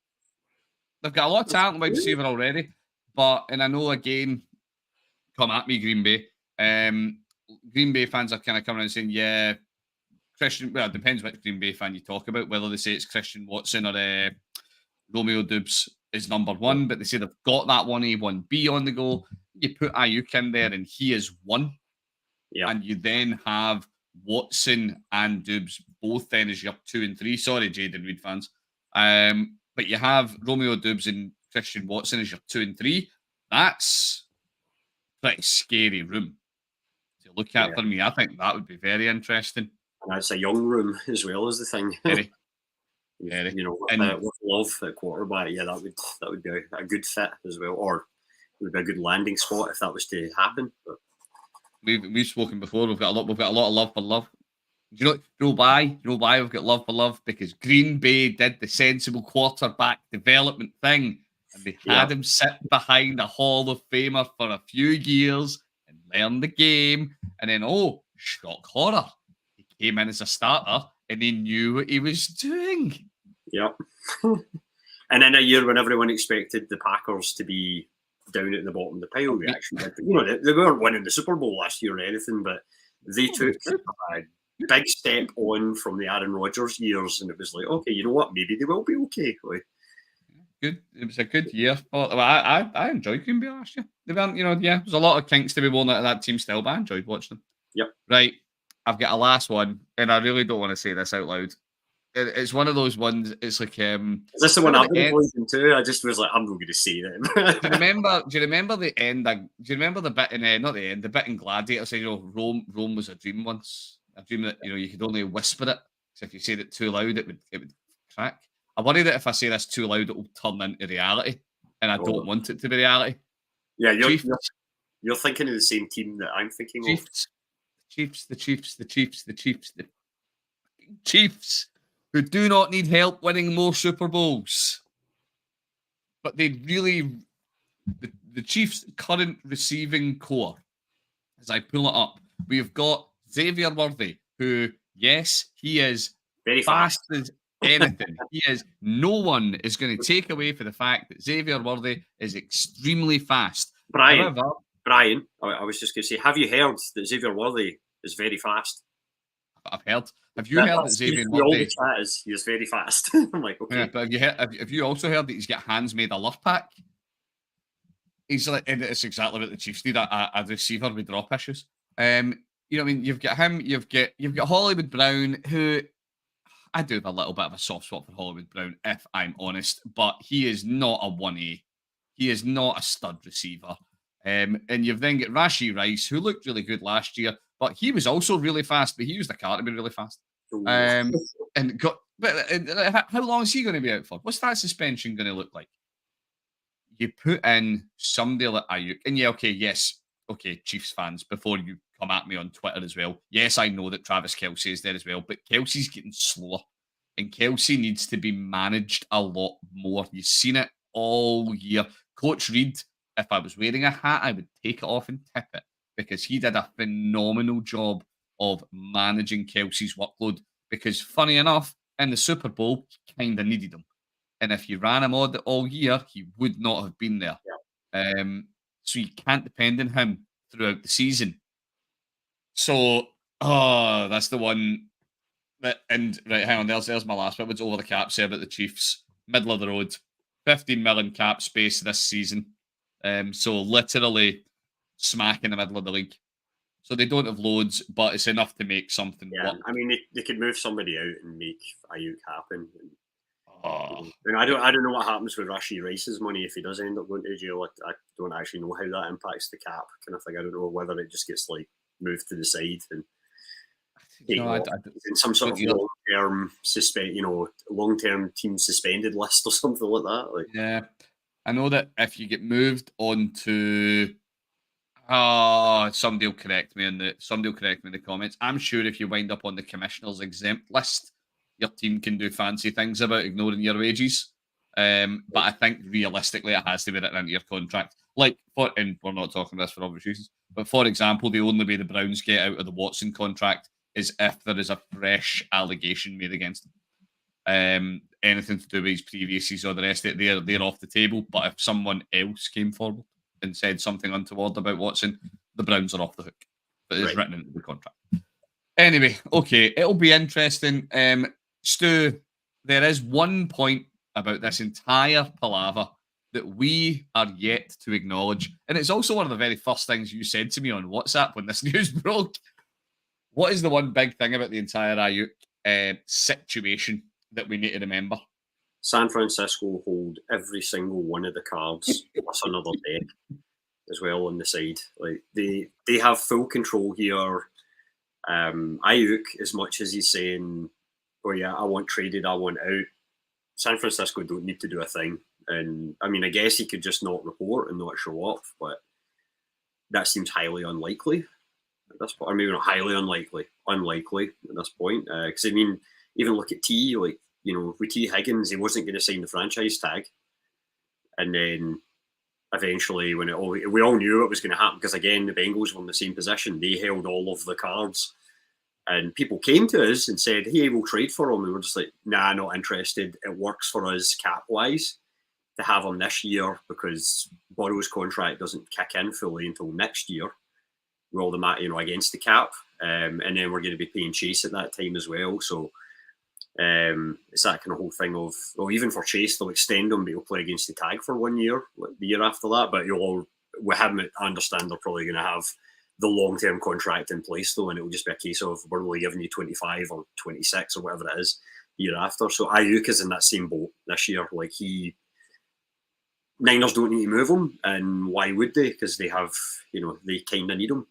They've got a lot of talent in wide receiver already. And I know, again, come at me, Green Bay. Green Bay fans are kind of coming out and saying, yeah, Christian, well, it depends which Green Bay fan you talk about, whether they say it's Christian Watson or Romeo Doubs is number one, but they say they've got that 1A, 1B on the go. You put Ayuk in there and he is one. Yeah. And you then have Watson and Doubs both then as your 2 and 3. Sorry, Jaden Reed fans. But you have Romeo Doubs and Christian Watson as your 2 and 3. That's a pretty scary room to look at for me. I think that would be very interesting. And that's a young room as well as the thing. Very. With Love at quarterback, that would be a good fit as well, or it would be a good landing spot if that was to happen. But we've spoken before. We've got a lot of love for Love. Do you know why? You know why we've got love for Love? Because Green Bay did the sensible quarterback development thing, and they had him sit behind a Hall of Famer for a few years and learn the game. And then, shock horror, he came in as a starter and he knew what he was doing. Yep. And in a year when everyone expected the Packers to be down at the bottom of the pile, we actually did. They weren't winning the Super Bowl last year or anything, but they took a big step on from the Aaron Rodgers years, and it was like, okay, you know what? Maybe they will be okay. Good. It was a good year. I enjoyed Green Bay last year. They weren't, there's a lot of kinks to be worn out of that team still, but I enjoyed watching them. Yep. Right. I've got a last one, and I really don't want to say this out loud. It's one of those ones. It's like, is this the one I've been pointing to? I just was like, I'm not going to say that. Do you remember the end? Do you remember the bit in not the end? The bit in Gladiator saying, Rome was a dream once. A dream that you could only whisper it. So if you said it too loud, it would crack. I worry that if I say this too loud, it will turn into reality, and I don't want it to be reality. Yeah, You're thinking of the same team that I'm thinking of. The Chiefs, who do not need help winning more Super Bowls. But they really, the Chiefs' current receiving core, as I pull it up, we've got Xavier Worthy, who, yes, he is Very fast fast. as anything. He is. No one is going to take away for the fact that Xavier Worthy is extremely fast. Brian, However, I was just going to say, have you heard that Xavier Worthy is very fast? I've heard. Have you heard that Xavier all the Worthy? chat is he is very fast. I'm like, okay. Yeah, but have you also heard that he's got hands made of luff pack? He's like, and it's exactly what the Chiefs need, a receiver with drop issues. You know what I mean? You've got him, you've got Hollywood Brown, who I do have a little bit of a soft spot for Hollywood Brown, if I'm honest, but he is not a 1A. He is not a stud receiver. And you've then got Rashee Rice, who looked really good last year, but he was also really fast, but he used the car to be really fast. And got, but how long is he going to be out for? What's that suspension going to look like? You put in somebody like Ayuk, and yeah, okay, yes, okay, Chiefs fans, before you come at me on Twitter as well, yes, I know that Travis Kelce is there as well, but Kelsey's getting slower, and Kelsey needs to be managed a lot more. You've seen it all year. Coach Reed, if I was wearing a hat, I would take it off and tip it, because he did a phenomenal job of managing Kelsey's workload, because funny enough, in the Super Bowl, he kind of needed him. And if you ran him all year, he would not have been there. Yeah. So you can't depend on him throughout the season. So, that's the one. And right, hang on, there's my last bit. It's over the cap, say about the Chiefs. Middle of the road. 15 million cap space this season. So literally smack in the middle of the league. So they don't have loads, but it's enough to make something work. I mean, they could move somebody out and make Ayuk happen. Oh. And I don't know what happens with Rashee Rice's money if he does end up going to jail. I don't actually know how that impacts the cap kind of thing. I don't know whether it just gets like moved to the side and in some sort of long-term long-term team suspended list or something like that. Like, yeah, I know that if you get moved on to, somebody will correct me in the comments. I'm sure if you wind up on the commissioner's exempt list, your team can do fancy things about ignoring your wages. But I think realistically, it has to be written into your contract. And we're not talking this for obvious reasons, but for example, the only way the Browns get out of the Watson contract is if there is a fresh allegation made against them. Anything to do with his previous season or the rest of it, they're off the table. But if someone else came forward and said something untoward about Watson, the Browns are off the hook. But it's written into the contract. Anyway, okay, it'll be interesting. Stu, there is one point about this entire palaver that we are yet to acknowledge. And it's also one of the very first things you said to me on WhatsApp when this news broke. What is the one big thing about the entire Ayuk situation that we need to remember? San Francisco hold every single one of the cards plus another deck as well on the side. Like they have full control here. Ayuk, as much as he's saying, "Oh yeah, I want traded, I want out," San Francisco don't need to do a thing. And I mean, I guess he could just not report and not show up, but that seems highly unlikely at this point. Or maybe not highly unlikely at this point. Because I mean, even look at T, like, with T Higgins, he wasn't going to sign the franchise tag, and then eventually, when we all knew it was going to happen, because again, the Bengals were in the same position. They held all of the cards, and people came to us and said, "Hey, we'll trade for him." And we're just like, "Nah, not interested. It works for us cap wise to have him this year because Burrow's contract doesn't kick in fully until next year. We're all against the cap, and then we're going to be paying Chase at that time as well. So it's that kind of whole thing of, well, even for Chase, they'll extend him, but he'll play against the tag for 1 year, like the year after that. But with him, I understand they're probably going to have the long-term contract in place though, and it will just be a case of we're only giving you 25 or 26 or whatever it is the year after. So Ayuk is in that same boat this year. Like Niners don't need to move him, and why would they? Because they have, they kind of need him.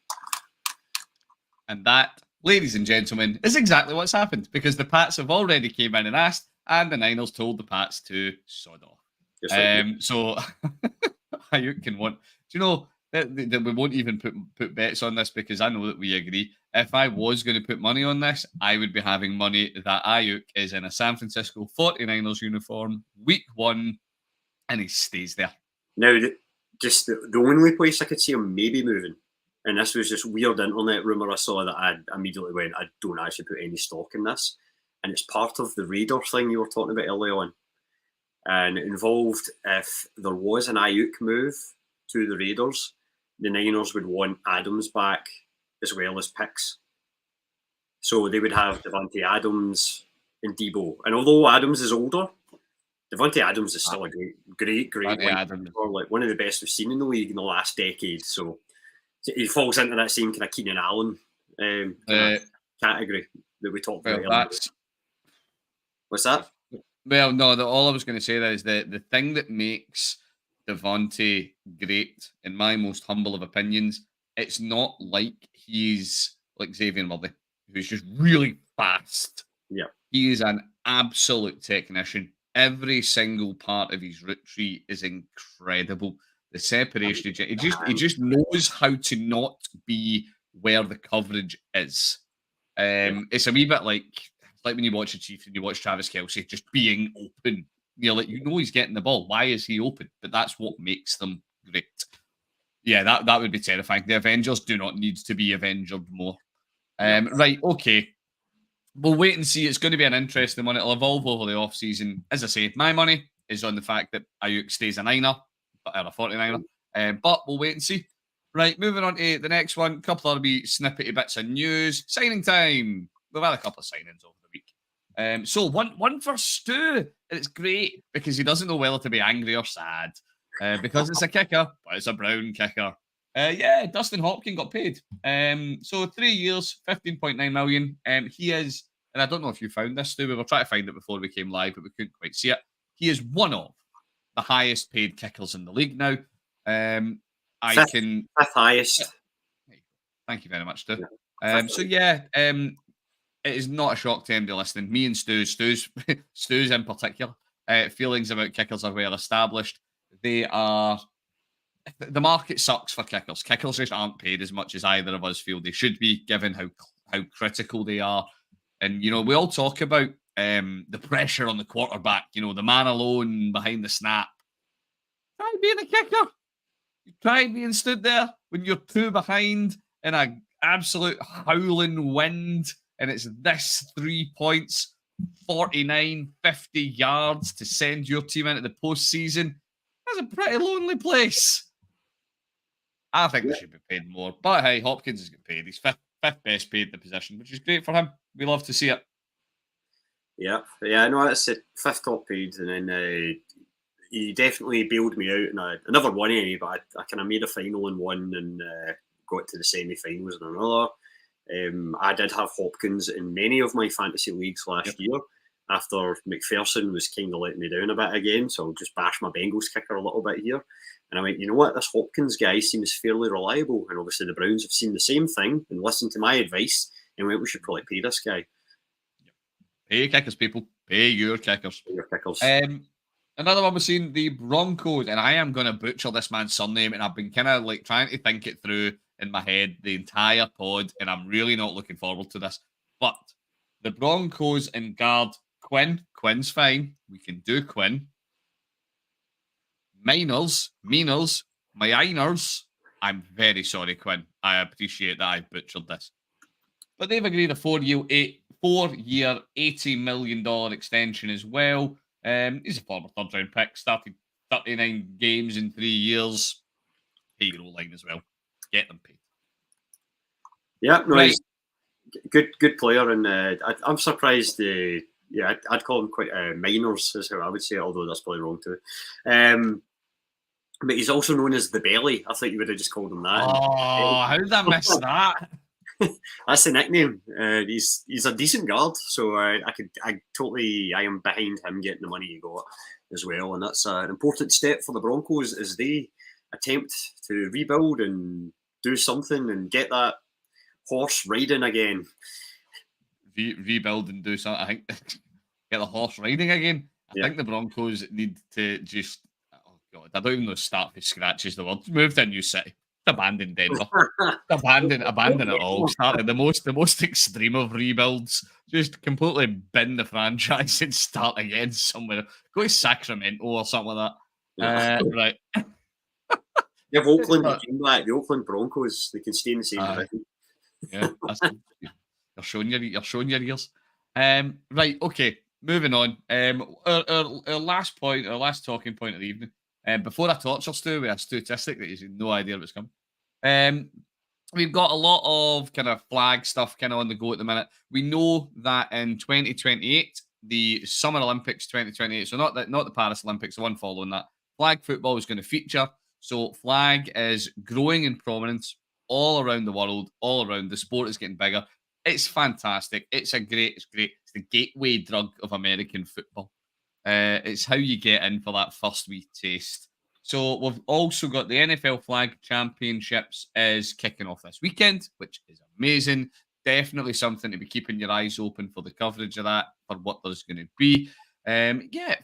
And that, ladies and gentlemen, is exactly what's happened, because the Pats have already came in and asked, and the Niners told the Pats to sod off. So Ayuk can want. Do you know? that we won't even put bets on this because I know that we agree. If I was going to put money on this, I would be having money that Ayuk is in a San Francisco 49ers uniform week 1 and he stays there. Now, just the only place I could see him maybe moving, and this was just weird internet rumor I saw that I immediately went, I don't actually put any stock in this, and it's part of the Raider thing you were talking about earlier on, and it involved if there was an Ayuk move to the Raiders, the Niners would want Adams back as well as picks. So they would have Devontae Adams and Debo. And although Adams is older, Devontae Adams is still a great like one of the best we've seen in the league in the last decade. So he falls into that same kind of Keenan Allen category that we talked about earlier. What's that? Well, no, all I was going to say there is the thing that makes Devontae great, in my most humble of opinions, it's not like he's like Xavier Worthy, who's just really fast. Yeah. He is an absolute technician. Every single part of his route tree is incredible. The separation, he just knows how to not be where the coverage is. It's a wee bit like when you watch the Chiefs and you watch Travis Kelce just being open. You're like, you know he's getting the ball. Why is he open? But that's what makes them great. Yeah, that would be terrifying. The Avengers do not need to be Avengered more. Right, okay. We'll wait and see. It's going to be an interesting one. It'll evolve over the offseason. As I say, my money is on the fact that Ayuk stays a Niner, or a 49er. But we'll wait and see. Right, moving on to the next one. A couple of wee snippety bits of news. Signing time. We've had a couple of signings over the week. So one for Stu. And it's great because he doesn't know whether to be angry or sad. Because it's a kicker, but it's a brown kicker. Yeah, Dustin Hopkins got paid. So 3 years, 15.9 million. He is, and I don't know if you found this, Stu. We were trying to find it before we came live, but we couldn't quite see it. He is one of the highest paid kickers in the league now. Fifth highest. Thank you very much, Stu. It is not a shock to anybody listening. Me and Stu's in particular. Feelings about kickers are well established. The market sucks for kickers. Kickers just aren't paid as much as either of us feel they should be, given how critical they are. And we all talk about the pressure on the quarterback. The man alone behind the snap. Try being a kicker. You try being stood there when you're 2 behind in an absolute howling wind, and it's this 3 points, 49, 50 yards to send your team into the postseason. That's a pretty lonely place. I think they should be paid more. But hey, Hopkins is getting paid. He's fifth best paid in the position, which is great for him. We love to see it. Yeah, no, that's it. 5th top paid, and then he definitely bailed me out. And I never won any, but I kind of made a final in one and got to the semi-finals in another. I did have Hopkins in many of my fantasy leagues last year. After McPherson was kind of letting me down a bit again, so I'll just bash my Bengals kicker a little bit here. And I went, you know what, this Hopkins guy seems fairly reliable. And obviously the Browns have seen the same thing and listened to my advice and went, we should probably pay this guy. Pay kickers, people. Pay your kickers. Pay your kickers. Another one we've seen, the Broncos, and I am going to butcher this man's surname, and I've been kind of like trying to think it through in my head the entire pod, and I'm really not looking forward to this. But the Broncos in guard Quinn. Quinn's fine. We can do Quinn. Miners, my Einers. I'm very sorry, Quinn. I appreciate that I butchered this. But they've agreed a 4-year, $80 million extension as well. He's a former third-round pick, started 39 games in 3 years. Pay your O-line as well. Get them paid. Yeah, no, right. He's good player, and I'm surprised. I'd call him quite minors, is how I would say it, although that's probably wrong too. But he's also known as the Belly. I thought you would have just called him that. Oh, how did I miss that? That's the nickname. He's a decent guard, so I am behind him getting the money he got as well, and that's an important step for the Broncos as they attempt to rebuild and do something and get that horse riding again. Rebuild and do something. I think get the horse riding again. I think the Broncos need to just. Oh God, I don't even know. Start from scratch is the word. Move to a new city. Abandon Denver. Abandon it all. Started the most extreme of rebuilds. Just completely bin the franchise and start again somewhere. Go to Sacramento or something like that. Right. If Oakland came back, the Oakland Broncos, they can stay in the same division. Yeah, you're showing your ears. Right, okay, moving on. Our last point, our last talking point of the evening. Before I torture Stu with a statistic that he's no idea what's coming. Um, we've got a lot of kind of flag stuff kind of on the go at the minute. We know that in 2028, the Summer Olympics 2028, so not the Paris Olympics, the one following that, flag football is going to feature. So flag is growing in prominence all around the world, all around. The sport is getting bigger. It's fantastic. It's great. It's the gateway drug of American football. It's how you get in for that first wee taste. So we've also got the NFL Flag Championships is kicking off this weekend, which is amazing. Definitely something to be keeping your eyes open for the coverage of that, for what there's going to be. Yeah,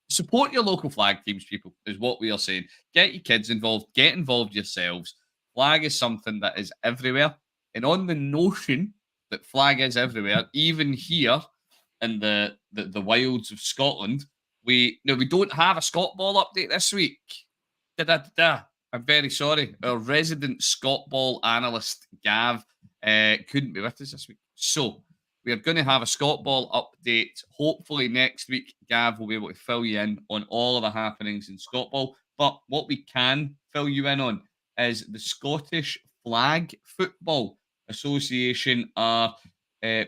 support your local flag teams, people, is what we are saying. Get your kids involved, get involved yourselves. Flag is something that is everywhere. And on the notion that flag is everywhere, even here in the wilds of Scotland, we don't have a Scott Ball update this week. Da-da-da-da. I'm very sorry. Our resident Scott Ball analyst, Gav, couldn't be with us this week. So we are going to have a Scott Ball update. Hopefully next week, Gav will be able to fill you in on all of the happenings in Scott Ball. But what we can fill you in on is the Scottish Flag Football Association are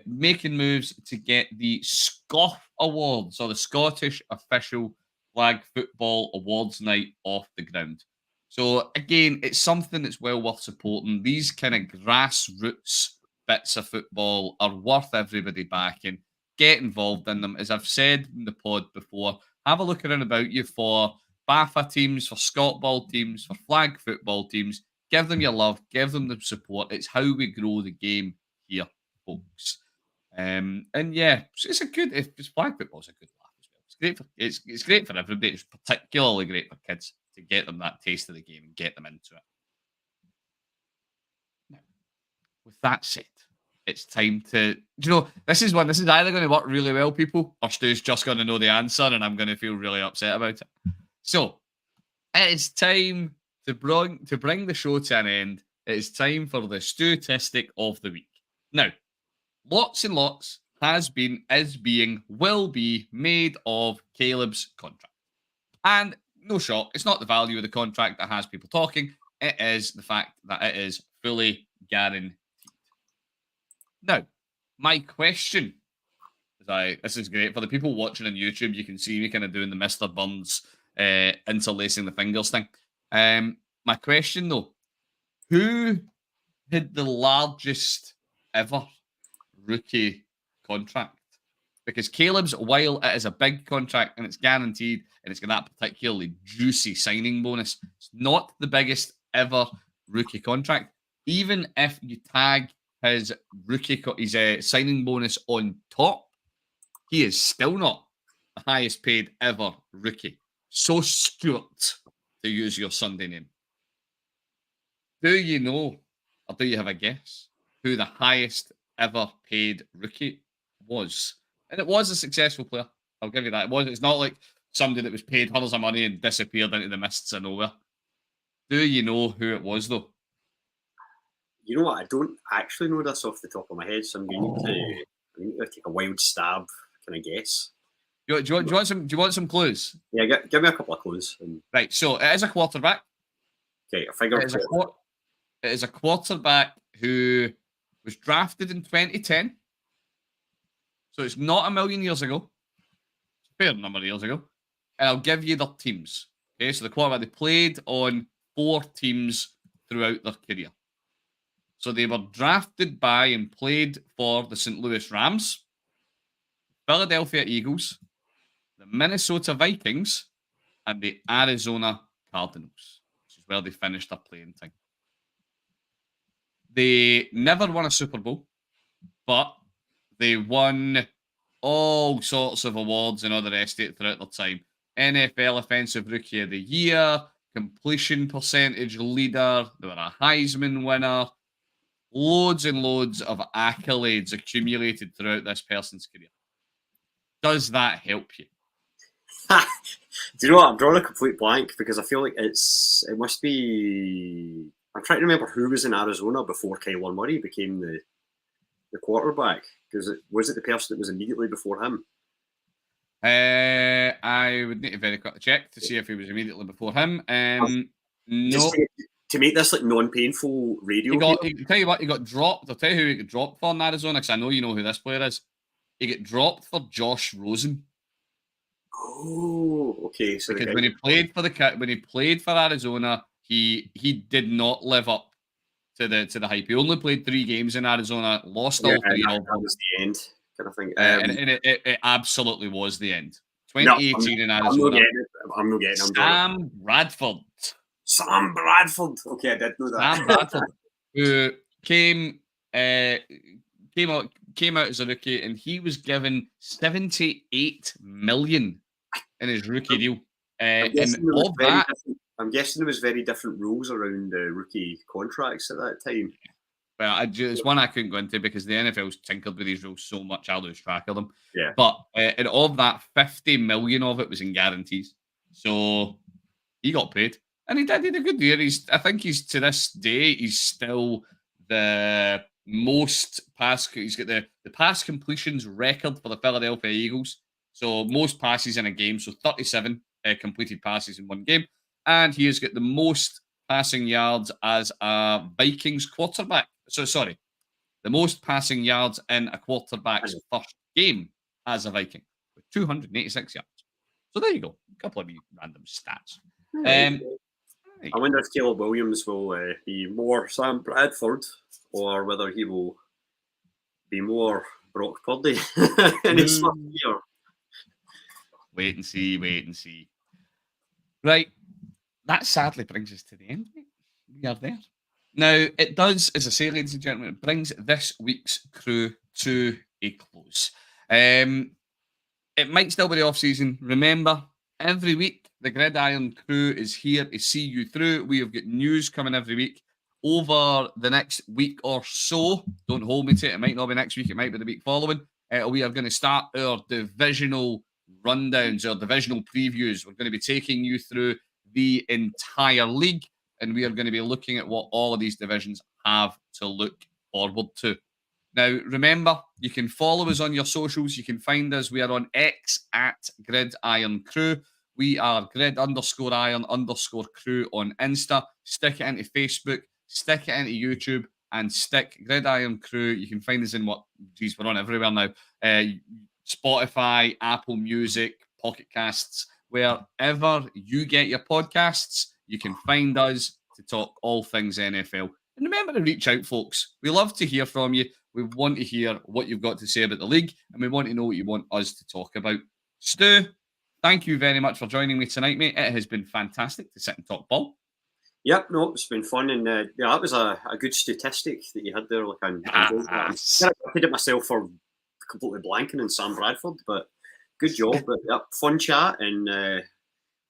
making moves to get the SCOF Awards, or the Scottish Official Flag Football Awards night, off the ground. So again, it's something that's well worth supporting. These kind of grassroots bits of football are worth everybody backing. Get involved in them. As I've said in the pod before, have a look around about you for BAFA teams, for Scott Ball teams, for flag football teams. Give them your love, give them the support. It's how we grow the game here, folks. And yeah, it's a good. It's flag football is a good laugh as well. It's great for it's great for everybody. It's particularly great for kids to get them that taste of the game and get them into it. Now, with that said, it's time to. Do you know, this is either going to work really well, people, or Stu's just going to know the answer, and I'm going to feel really upset about it. So it is time to bring the show to an end. It is time for the statistic of the week. Now, lots and lots has been, is being, will be made of Caleb's contract. And no shock, it's not the value of the contract that has people talking. It is the fact that it is fully guaranteed. Now, my question this is great. For the people watching on YouTube, you can see me kind of doing the Mr. Burns interlacing the fingers thing. My question though, who had the largest ever rookie contract? Because Caleb's, while it is a big contract and it's guaranteed and it's got that particularly juicy signing bonus, it's not the biggest ever rookie contract. Even if you tag his his signing bonus on top, he is still not the highest paid ever rookie. So, Stuart, to use your Sunday name, do you know, or do you have a guess, who the highest ever paid rookie was? And it was a successful player. I'll give you that. It's not like somebody that was paid hundreds of money and disappeared into the mists of nowhere. Do you know who it was, though? You know what? I don't actually know this off the top of my head, so I'm going to need to take a wild stab. Can I guess? Do you want some clues? Yeah, give me a couple of clues. Right. So it is a quarterback. Okay, I figured it is a quarterback who was drafted in 2010. So it's not a million years ago. It's a fair number of years ago. And I'll give you their teams. Okay, so the quarterback, they played on 4 teams throughout their career. So they were drafted by and played for the St. Louis Rams, Philadelphia Eagles, the Minnesota Vikings, and the Arizona Cardinals, which is where they finished their playing time. They never won a Super Bowl, but they won all sorts of awards and all the rest of it throughout their time. NFL Offensive Rookie of the Year, completion percentage leader. They were a Heisman winner. Loads and loads of accolades accumulated throughout this person's career. Does that help you? Do you know what? I'm drawing a complete blank because I feel like it must be. I'm trying to remember who was in Arizona before Kyler Murray became the quarterback. Because was it the person that was immediately before him? I would need to very quickly check to see if he was immediately before him. No. To make this like non-painful radio. Tell you what, he got dropped. I'll tell you who he got dropped for in Arizona because I know you know who this player is. He got dropped for Josh Rosen. Oh, okay. So because when he played for Arizona, he did not live up to the hype. He only played 3 games in Arizona, lost all 3 of them. That was the end, kind of thing. And it absolutely was the end. 2018 in Arizona. I'm not getting him. Sam Bradford. Okay, I did know that. Sam Bradford, who came out as a rookie, and he was given $78 million in his rookie deal. I'm guessing there was very different rules around rookie contracts at that time. Well, it's one I couldn't go into because the NFL's tinkered with these rules so much I lose track of them. Yeah. But and of that, 50 million of it was in guarantees. So he got paid. And he did a good year. I think he's to this day, he's still the most pass. He's got the pass completions record for the Philadelphia Eagles. So most passes in a game. So 37 completed passes in one game. And he has got the most passing yards as a Vikings quarterback. So sorry, the most passing yards in a quarterback's first game as a Viking with 286 yards. So there you go. A couple of random stats. I wonder if Caleb Williams will be more Sam Bradford or whether he will be more Brock Purdy in his first year. Wait and see. Right. That sadly brings us to the end. We are there. Now, it does, as I say, ladies and gentlemen, it brings this week's crew to a close. It might still be the off-season. Remember, every week, the Gridiron crew is here to see you through. We have got news coming every week. Over the next week or so, don't hold me to it. It might not be next week. It might be the week following. We are going to start our divisional rundowns, our divisional previews. We're going to be taking you through the entire league, and we are going to be looking at what all of these divisions have to look forward to. Now, remember, you can follow us on your socials. You can find us. We are on X at Gridiron-Cru. We are grid_iron_crew on Insta. Stick it into Facebook. Stick it into YouTube. And stick Gridiron-Cru. You can find us in we're on everywhere now. Spotify, Apple Music, Pocket Casts. Wherever you get your podcasts, you can find us to talk all things NFL. And remember to reach out, folks. We love to hear from you. We want to hear what you've got to say about the league, and we want to know what you want us to talk about. Stu, thank you very much for joining me tonight, mate. It has been fantastic to sit and talk ball. Yep, no, it's been fun, and that was a good statistic that you had there. Like I'm looking at myself for completely blanking on Sam Bradford, but good job. But yep, fun chat, and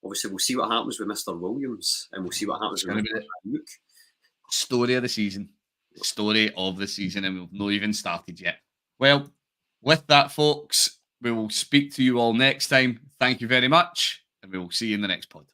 obviously we'll see what happens with Mr. Williams, and we'll see what happens with Mr. Luke. Story of the season, and we've not even started yet. Well, with that, folks, we will speak to you all next time. Thank you very much, and we will see you in the next pod.